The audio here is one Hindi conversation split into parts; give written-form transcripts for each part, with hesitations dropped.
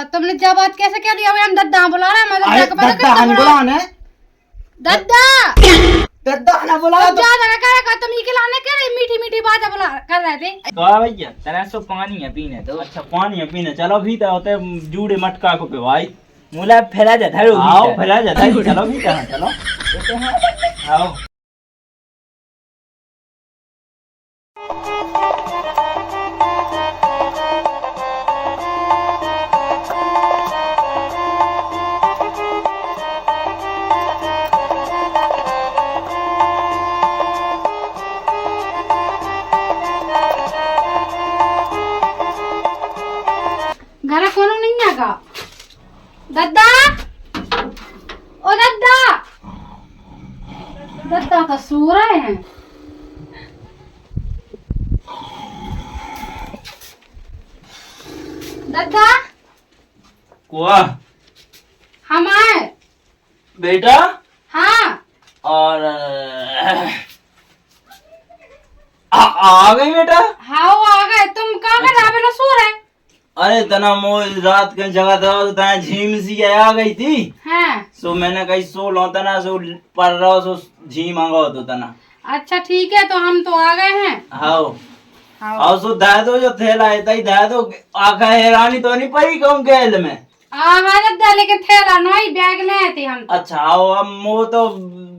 तुमने जब बात कैसे कह दिया? हम दद्दा बुला रहे हैं, दद्दा नहीं बुलाना है, दद्दा दद्दा ना बुला तो ज्यादा ना करेगा। तुम ये खिलाने के लिए मीठी मीठी बातें बुला कर रहे थे। तो भैया तेरा सो पानी है पीने तो। अच्छा पानी है पीने, चलो भीतर होते जूड़े मटका को पे भाई मुला फैला जाता है। आओ फैला जाता है, चलो भीतर चलो आओ। घर कौन नहीं आगा? दद्दा, ओ दद्दा, दद्दा तो सो रहे हैं। दद्दा कुआ हम आए बेटा। हाँ और आ गई बेटा। हाँ वो आ गए। तुम कहाँ कर रहे हो? सो रहे? अरे तना मो रात के जगह था तो तना झीम सी आ गई थी। हाँ सो मैंने कही सो लो तना सो पढ़ रहा सो झीम आ गया तो तना। अच्छा ठीक है, तो हम तो आ गए हैं। हाँ हाँ और सो दा दो जो थैला है तई दा दो। आखा हैरानी तो नहीं पड़ी कहूँ गैल में। हाँ दद्दा, लेकिन थैला नहीं, बैग ले आए थे हम। अच्छा आओ अब मो तो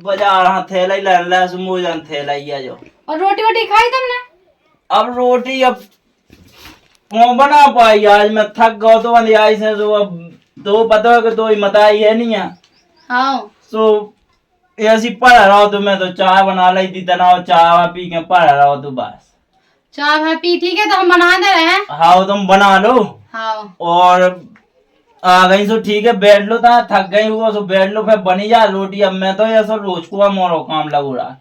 बाजार हाँ थैला ही ला सो मो जान थैला ही आ जाओ। और रोटी वोटी खाई तुमने? अब रोटी अब कौन बना पाई, आज मैं थक गया तो आई से सो अब तो पता है कि तो मताई है नहीं है। हाँ सो ऐसी पढ़ रहा हूँ तो मैं तो चाय बना ली थी तना चाय पी के पढ़ रहा हूँ तो बस। चाय भाई पी, ठीक है तो हम बना दे रहे हैं। हाँ तुम बना लो। हाँ और आ गई सो ठीक है बैठ लो ता थक गई हुआ सो बैठ लो फिर बनी जा रोटी। अब मैं तो ऐसा रोज को मोरो काम लगू रहा।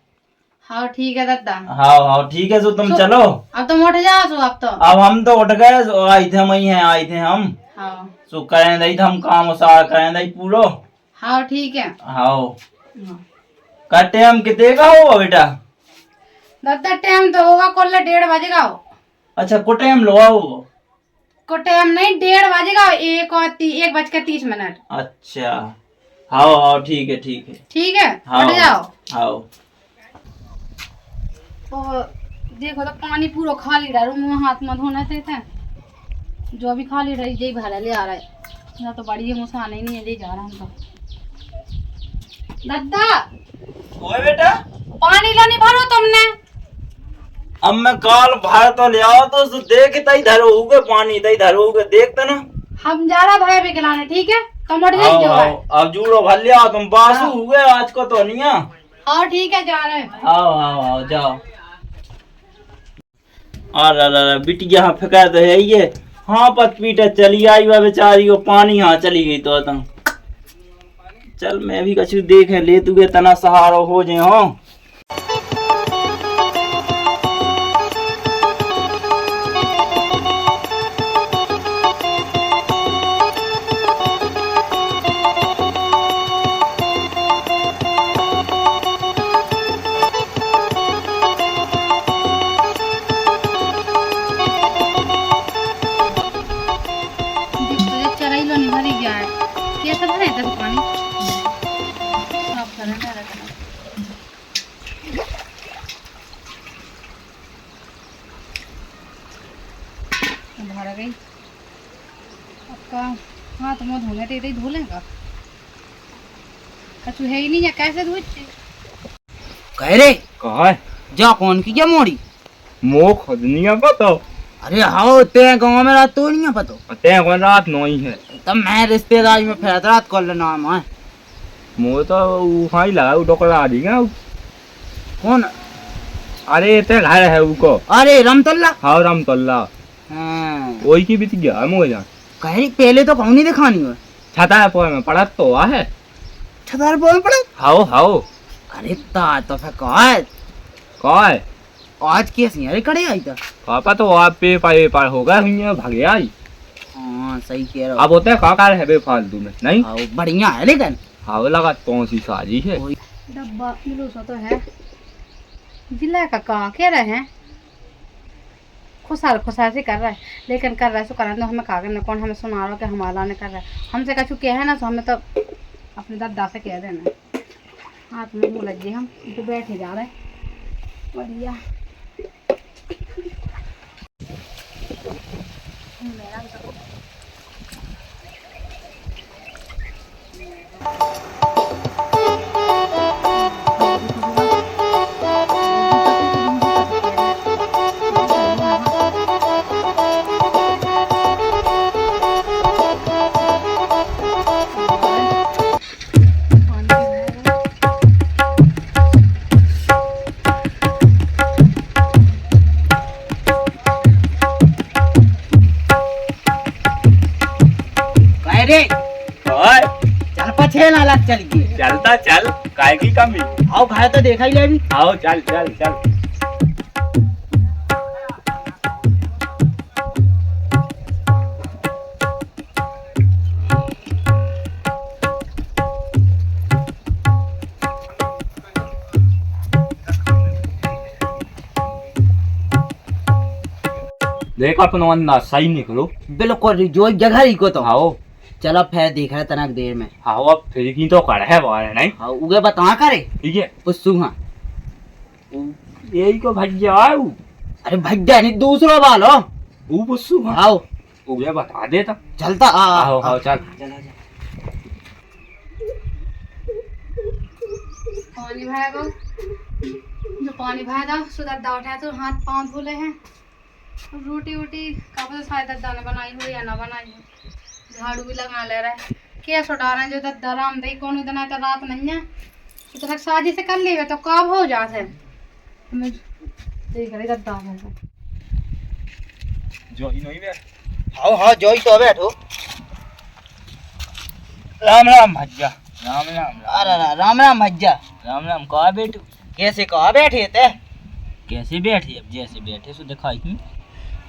हाँ ठीक है दद्दा। हाँ हाँ ठीक है सो तुम चलो। अब तुम उठ जाओ। सो अब तो अब हम तो उठ गए सो आए थे वही हैं आए थे हम। हाँ सो करें दई हम काम सार करें दई पूरो। हाँ ठीक है। हाँ का टाइम कितने का होगा बेटा? दद्दा टाइम तो होगा कुल 1:30 बजेगा हो। अच्छा को टाइम लो आओ। को टाइम नहीं, 1:30 बजेगा। 1:30। अच्छा हाँ हाँ ठीक है ठीक है। ठीक है हाँ उठ जाओ। हाँ और देखो तो पानी पूरा खाली रहा। रूम हाथ में धोने थे जो भी खाली रही यही भरा ले आ रहा है ना। तो बड़ी है मुझसे आने ही नहीं है, ले जा रहा हम तो। दद्दा ओए बेटा पानी लानी भरो तुमने। अब मैं काल भर तो ले आओ तो देख तई धरो होगे पानी तई धरो होगे देखते ना। हम जा रहा भाई भी खिलाने, ठीक है तुम उठ आओ, जाओ। आओ, अब जूड़ो भर ले आओ तुम बासु हुए आज को तो नहीं है। हाँ ठीक है जा रहे हैं। आओ आओ आओ जाओ। अरे बिटिया हाँ फेंका तो है ये। हाँ पत पीटा चली आई वह बेचारी को पानी हाँ चली गई तो तुम। चल मैं भी कछु देखे ले तुगे तना सहारा हो जाए। हो चराई लो नहीं भरी गया है। कैसे भरे थे पानी? साफ करें ना रखना। भर गई। आपका हाथ मुँह धोने थे इधर धो लेगा। कछु है ही नहीं या कैसे धोते? कह रे कहा जा कौन की क्या मोड़ी? मो खुद नहीं पता। अरे हाँ ते गाँव में रात तो नहीं है पता। ते रात नहीं है तब मैं रिश्तेदारी में फिर रात कर लेना मैं। मो तो वहाँ ही लगा टोकरा देगा। कौन? अरे ते घर है उको। अरे रमतल्ला। हाँ रामतल्ला हाँ वही की बीत गया मुझे जान। कह रही पहले तो कहूँ नहीं दिखानी है। छता में पड़ा तो हुआ है। छतार बोल पड़े। हाओ हाओ। अरे ता तो फिर कहा है आज कैसी अरे कड़े आई था। पापा तो आप पे पार होगा हुई भागे आई। हाँ सही कह रहा अब होता है काकार है बेफालतू में नहीं। हाँ बढ़िया है लेकिन। हाँ लगा कौन सी साजी है। डब्बा मिलो सा तो है। जिला का कहाँ कह रहे हैं? खुशहाल खुशहाल से कर रहा है, लेकिन कर रहा है सो कर रहा है, हमें कागज न कौन हमें सुना रहा कि हमारा ने कर रहा है, हमसे कछु कह है ना तो हमें तो अपने दादा से कह देना। हाथ में मुँह लग गए हम तो बैठे जा रहे हैं बढ़िया। अरे और चल पछे ना लग चल गई। चलता चल, काय की कमी। आओ घर तो देखा ही ले भी। आओ चल चल चल। देख अपना अंदाज सही निकलो। बिल्कुल जो जगह ही को तो। आओ चलो फिर देख रहे तनक देर में। आओ अब फिर की तो कर है बाहर नहीं। हाँ उगे बता करे ठीक है पुस्सू। हाँ यही को भज जाओ। अरे भज्जा नहीं दूसरा बाल हो। वो पुस्सू हाँ। आओ उगे बता देता। चलता आओ आओ चल। पानी भागा जो पानी भागा सुधर दा उठाया तो हाथ पाँव धुले हैं, रोटी वोटी का पता शायद दद्दा ने बनाई हो या ना बनाई हो, झाड़ू भी लगा ले रहा है। क्या सुटा रहे हैं जो दद्दा राम दही कौन इतना तो रात नहीं है तो तक शादी से कर लेवे तो कब हो जाते हैं। हमें देख रहे दद्दा होगा जो ही नहीं बे। हाँ हाँ जो ही तो बैठो। राम राम भज्जा। राम राम। अरे राम राम भज्जा। राम राम कहा बेटू। कैसे कहा बैठे थे? कैसे बैठे अब जैसे बैठे सो दिखाई ही।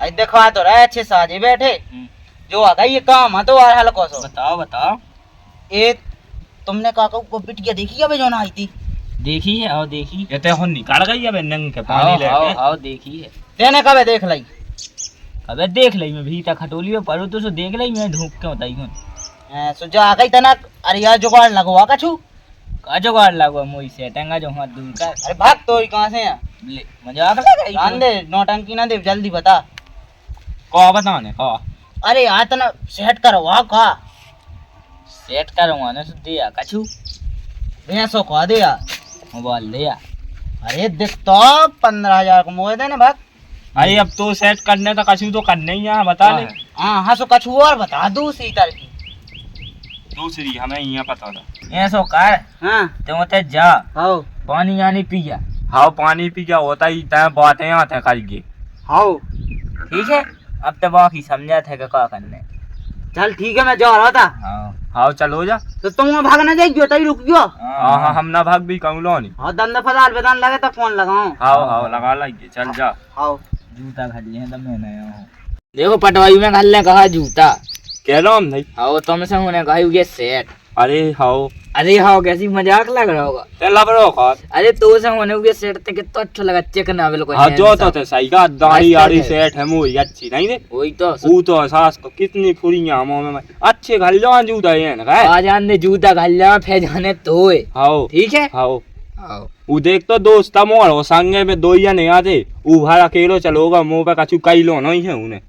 अरे देखा तो रहे अच्छे साजे बैठे। जो आ गई ये काम है तो आ रहा को सो। बताओ बताओ। ये तुमने काका को बिटिया देखी अबे जो ना आई थी? देखी है आओ देखी। कहते हो निकाल गई अब नंग के पानी लेके। आओ आओ देखी है। तेने कबे देख लाई? अबे देख लई मैं भीतर खटोली में पड़ू तो सो देख लई मैं ढूंढ के बताई हूं। सो जा गई तनक। अरे यार जुगाड़ लगवा कछु। का जुगाड़ लगवा मोई सेटेंगा जो हाथ दूर कर। अरे भाग तो कहां से है? ले मजाक लगा रही ध्यान दे नौटंकी ना दे जल्दी बता। का बताने का। अरे यार तना सेट करवा का। सेट करवाने से दिया कछु। भैंसो को दे यार मोबाइल ले आ। अरे देख तो 15,000 को मोए देने भाग। अरे अब तो सेट करने तो कछु तो करने ही है बता ले। हाँ हाँ सो कछु और बता दूसरी तरह दूसरी हमें यहाँ पता था। ऐसो कर। हाँ तुम ते जा। हाँ पानी यानी पिया। हाँ पानी पी क्या होता ही तय बातें आते करके। हाँ ठीक है अब तो बाकी समझा थे कि क्या करने। चल ठीक है मैं जा रहा था। हाँ हाँ चलो जा। तो तुम वहाँ भागना जाइयो तभी रुक गयो। हाँ हाँ हम ना भाग भी कहूँ लो नहीं। हाँ दंड फसाल बेदान लगे तो फोन लगाऊं। हाँ हाँ लगा लाइए चल जा। हाँ जूता घर ले तो मैं नया हूँ। देखो पटवाई में घर ले कहा जूता कह रहा हम नहीं। हाँ तुमसे होने कहा ये सेट। अरे हाँ। अरे हाँ कैसी मजाक लग रहा होगा। लग रहा होगा। अरे तो से होने के सेट ते कितना अच्छा लगा चिकना बिल्कुल। हाँ जो तो सही का दाढ़ी आड़ी सेट है मोई अच्छी नहीं दे। वही तो वो तो सास को कितनी फुरियां मुंह में अच्छे घर लो जूता है ना आ जान दे जूता घर ले फिर जाने तो हाँ ठीक है। हाँ वो देख तो दोस्त मोर हो संगे में दो या नहीं आते वो भाड़ा अकेलो चलोगा मुंह पे कछु कई लो नहीं है उन्हें।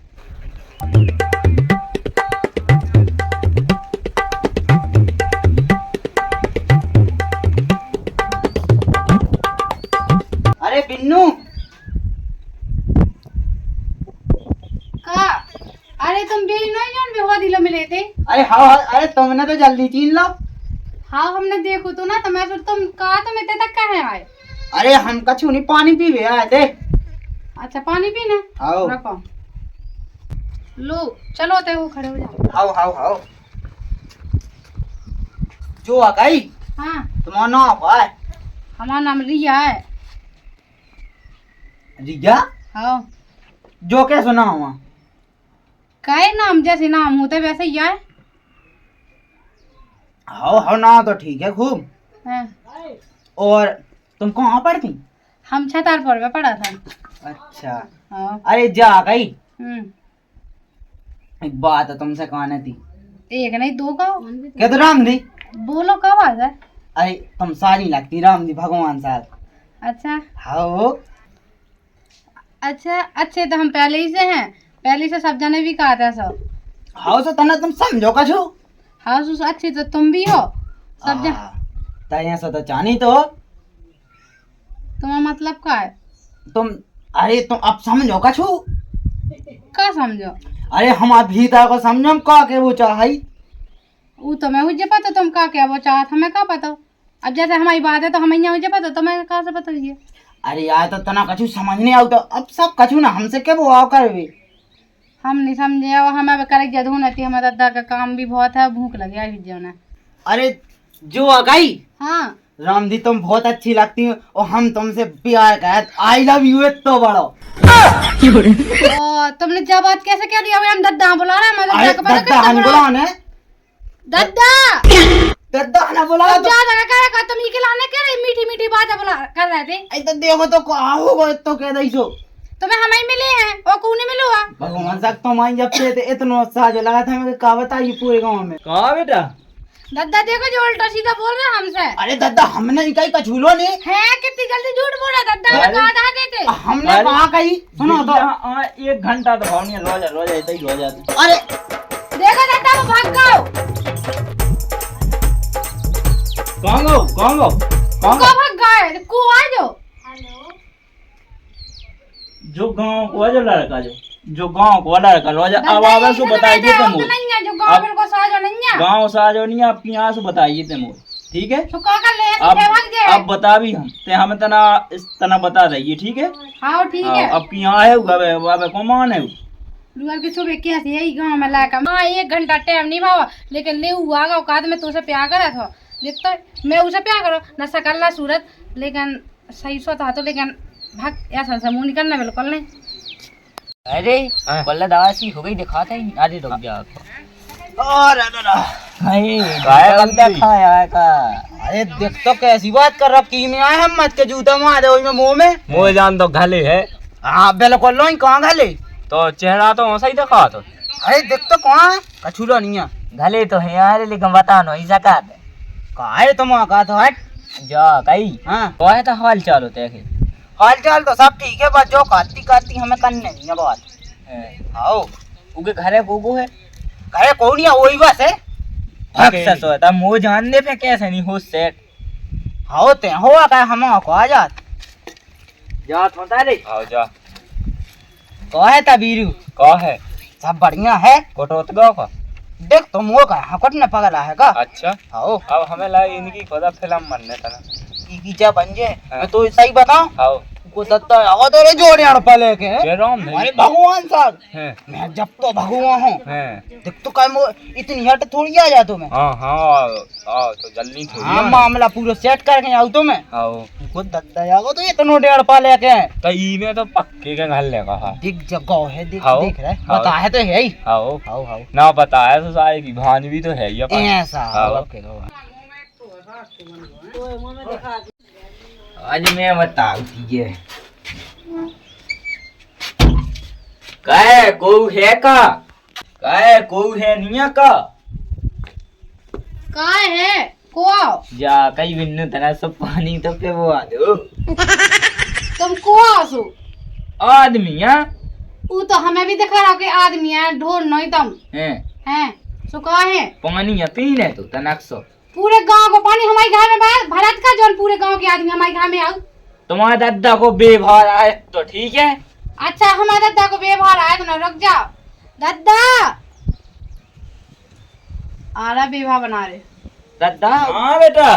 अरे बिन्नू का अरे तुम भी नहीं जान बेहुआ दिलो मिले थे। अरे हाँ अरे तुमने तो जल्दी चीन लो। हाँ हमने देखो तो ना तो मैं सोच तुम कहा तुम इतने तक कहे आए। अरे हम कछु नहीं पानी पी गए आए थे। अच्छा पानी पीने आओ रखो लो चलो ते वो खड़े हो जाओ। आओ आओ आओ जो आ गई। हाँ तुम्हारा नाम है? हमारा नाम रिया है। रिया? हाँ जो क्या सुना हुआ? काय नाम जैसे नाम होते वैसे ही है। हाँ हाँ ना तो ठीक है खूब। हाँ। और तुम कहाँ पढ़ती? हम छतरपुर में पढ़ा था। अच्छा हाँ। अरे जा गई। हम्म। एक बात है तुमसे कहने थी। एक नहीं दो का क्या तो राम दी। बोलो कब आ जाए। अरे तुम सारी लगती राम दी भगवान साहब। अच्छा हाँ अच्छा अच्छे तो हम पहले ही से हैं, पहले से सब जने भी कहा था सब। हाँ तो तना तुम समझो कछु। हाँ अच्छी तो तुम भी हो सब जन। तैया से तो चानी तो तुम्हारा मतलब क्या है? तुम। अरे तुम अब समझो कछु। क्या समझो? अरे हम भीतर को समझो का के वो चाही। वो तो मैं मुझे पता तुम क्या क्या वो चाहत हमें क्या पता। अब जैसे हमारी बात है तो हमें मुझे पता, तो मैं कहाँ से बताइए। अरे यार तो तना कछु समझ नहीं आओ तो अब सब कछु ना हमसे क्या वो आओ कर भी। हम नहीं समझे और हमें अब करे जदू नहीं, हमारे दादा का काम भी बहुत है, भूख लगे अभी जाना। अरे जो आ गई। हाँ राम दी तुम बहुत अच्छी लगती हो और हम तुमसे प्यार कर आई लव यू तो बड़ो। ओ, तुमने जब बात कैसे कह दिया? हम दद्दा बुला रहे हैं, मैं अरे दद्दा को पता दद्दा कैसे हन बुला? बुलाने। दद्दा दद्दा ना बुला तुम जा जगह कह रहे, तुम ये खिलाने कह रहे मीठी मीठी बातें बुला कर रहे थे। ऐ तो देखो तो को आओ तो कह दई सो। तुम्हें हमें ही मिले हैं और कौन नहीं मिलुआ? भगवान साहब तुम आई जब से इतना उत्साह जो लगा था मुझे का बताइए पूरे गांव में। कहा बेटा? दद्दा देखो जो उल्टा सीधा बोल रहे हैं हमसे। अरे दद्दा हमने कहीं का झूलो नहीं है कितनी जल्दी झूठ बोला दद्दा, अरे, कहा था देते। हमने कहा कहीं सुनो तो। हाँ 1 घंटा तो भावनी रोजा ऐसे ही रोजा। अरे देखो दद्दा को भाग गओ। कौन गो को भाग गए को आ जाओ। जो गांव को जो लड़का जो गांव को लड़का रोजा अब आवे सो बताइए तुम। नहीं है जो गांव में को साजो नहीं है। गांव साजो नहीं आपकी यहाँ से बताइए तुम। ठीक है तो का कर ले अब भाग जाए। अब बता भी हम ते हमें तना इस तना बता दीजिए। ठीक है हाँ ठीक है। अब की यहाँ है बाबे को मान है लुआर के सुबह कैसे यही गांव में लाका हाँ 1 घंटा टाइम नहीं भावा, लेकिन ले हुआ गा औकात में तुझसे प्यार करा था। देखता मैं उसे प्यार करो न सकल ना सूरत, लेकिन सही सो था तो लेकिन भाग ऐसा से मुंह निकलना बिल्कुल नहीं। अरे बल्ला दवा सी हो गई दिखाता ही। अरे रुक जा अरे देख तो कैसी बात कर रखी में आए हम मत के जूता मार दे में मुंह में। मुँह जान तो घले है। हाँ बिल्कुल लो कहाँ घले तो चेहरा तो वैसा ही दिखा तो। अरे देख तो कहाँ कछुलो नहीं है। घले तो है यार लेकिन बता नो ऐसा का कहा है तुम का तो हट जा कही। हाँ कहे तो हाल चाल होते है। हाल चाल तो सब ठीक है बस जो खाती हमें करने नहीं है बात। आओ उनके घरे गोगो है कहे कौन है वही बस है। सक्सेस होता मुँह जानने पे कैसे नहीं हो सेट होते हुआ का हम को आ जात जात होता रे। आओ जा कहे तबीरू कह है सब बढ़िया है। कोटोत गाँव का देख तुम वो का हकट न पगला है का। अच्छा आओ अब हमें लगा इनकी खुदा फिल्म बनने तना की क्या बन जे मैं तो सही बताऊं आओ को दत्ता आओ तो रे जोड़े अड़ लेके जय राम अरे भगवान साहब हैं मैं जब तो भगवान हूँ हैं। देख तो काय इतनी हट थोड़ी आ जा तुम्हें। हाँ हाँ आओ तो जल्दी थोड़ी हाँ मामला पूरा सेट करके आओ तुम्हें। आओ को दत्ता आओ तो इतनो डेढ़ पा लेके कई ने तो पक्के के घर ले कहा दिख जगह है देख आओ, देख रहे आओ। बता है तो है ही। आओ आओ आओ ना बताया तो सारे की भान भी तो है ये अपन। ऐसा आओ। ओके आज मैं बताऊ ये काहे को है का काहे को है निया का काय है को आओ जा कई बिन्नु तना सब पानी तो पे वो आ दो तुम को आओ सो आदमी है वो तो हमें भी दिखा रहा कि आदमी है ढोल नहीं तुम हैं सो का है पानी है पीने तो तनक सो पूरे गांव को पानी हमारे घर में भरत का जोन पूरे गांव के आदमी हमारे घर में आओ। तुम्हारे दादा को बेभार आए तो ठीक है। अच्छा हमारे दादा को व्यवहार आया तो ना रुक जाओ दादा आ रहा व्यवहार बना रहे दादा हाँ बेटा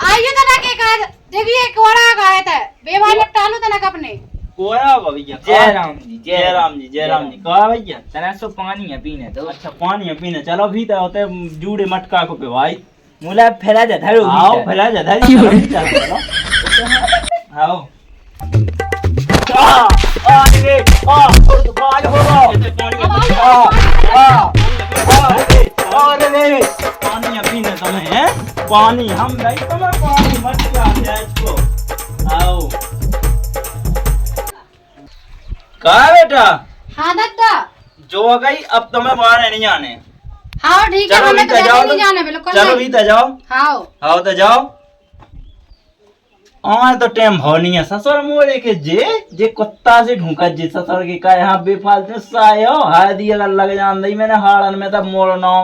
आइए दादा के कहा देखिए एक बड़ा गाय था व्यवहार निपटा लो तना अपने कोया भैया जय राम जी जय राम जी जय राम जी कहा भैया तना सो पानी है पीने तो। अच्छा पानी है पीने चलो भी तो होते जूड़े मटका को पे भाई मुला फैला जा धरो आओ फैला जा धरो आओ अरे और तो बाज हो रहा अरे पानी पीने तुम्हें है पानी हम भाई तुम्हें पानी मत इसको आओ कहा बेटा हाँ दादा। जो हो गई अब तुम्हें बाहर नहीं आने। हाँ ठीक है, चलो हमें तो भी जाओ, नहीं जाने बिल्कुल चलो नहीं। भी तो जाओ। हाँ आओ तो जाओ। और तो टाइम हो नहीं है ससुर मोरे के जे कुत्ता से ढूंढा जे ससुर के का यहाँ बेफालतू सायो हाय दी अगर लग जान दई मैंने हाड़न में तब मोर नो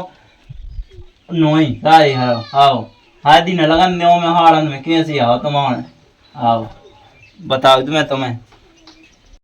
नोई साई आओ हाय दी न लगन देओ में हाड़न में कैसे आओ तुम आओ बताओ तुम्हें